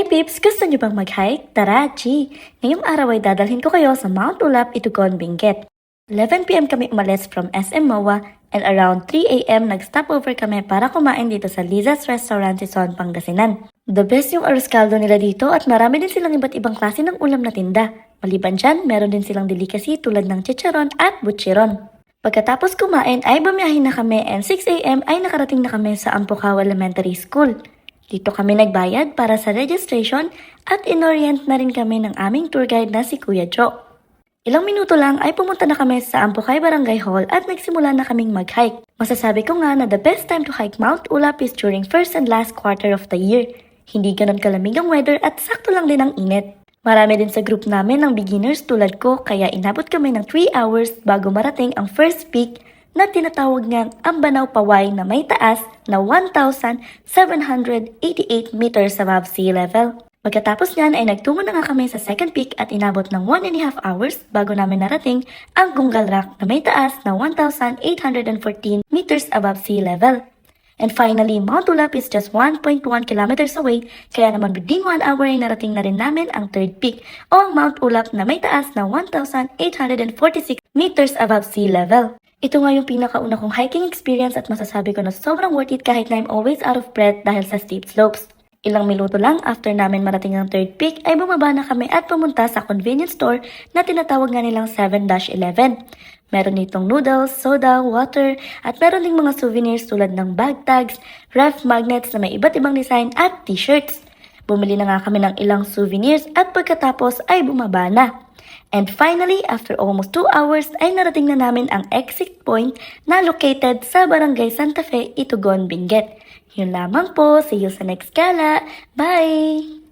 Pips! Gusto niyo bang mag-hike? Tara, G! Ngayong araw ay dadalhin ko kayo sa Mount Ulap, Itugon, Benguet. 11 p.m. kami umalis from SM MOA and around 3 a.m. nag-stopover kami para kumain dito sa Liza's Restaurant sa Son, Pangasinan. The best yung arroz caldo nila dito at marami din silang iba't ibang klase ng ulam na tinda. Maliban dyan, meron din silang delicacy tulad ng chicharon at butchiron. Pagkatapos kumain ay bumiyahin na kami and 6 a.m. ay nakarating na kami sa Ampukaw Elementary School. Dito kami nagbayad para sa registration at inorient na rin kami ng aming tour guide na si Kuya Joe. Ilang minuto lang ay pumunta na kami sa Ampukay Barangay Hall at nagsimula na kaming mag-hike. Masasabi ko nga na the best time to hike Mount Ulap is during first and last quarter of the year. Hindi ganun kalamig ang weather at sakto lang din ang init. Marami din sa group namin ng beginners tulad ko kaya inabot kami ng 3 hours bago marating ang first peak na tinatawag niyang Ambanaw Paway na may taas na 1,788 meters above sea level. Pagkatapos niyan ay nagtungo na nga kami sa second peak at inabot ng 1.5 hours bago namin narating ang Gungal Rock na may taas na 1,814 meters above sea level. And finally, Mount Ulap is just 1.1 kilometers away, kaya naman within 1 hour ay narating na rin namin ang third peak o ang Mount Ulap na may taas na 1,846 meters above sea level. Ito nga yung pinakauna kong hiking experience at masasabi ko na sobrang worth it kahit na I'm always out of breath dahil sa steep slopes. Ilang minuto lang after namin marating ang third peak ay bumaba na kami at pumunta sa convenience store na tinatawag nga nilang 7-11. Meron ditong noodles, soda, water at meron ding mga souvenirs tulad ng bag tags, ref magnets na may iba't ibang design at t-shirts. Bumili na nga kami ng ilang souvenirs at pagkatapos ay bumaba na. And finally, after almost 2 hours ay narating na namin ang exit point na located sa Barangay Santa Fe, Itugon, Benguet. Yun lamang po. See you sa next gala. Bye!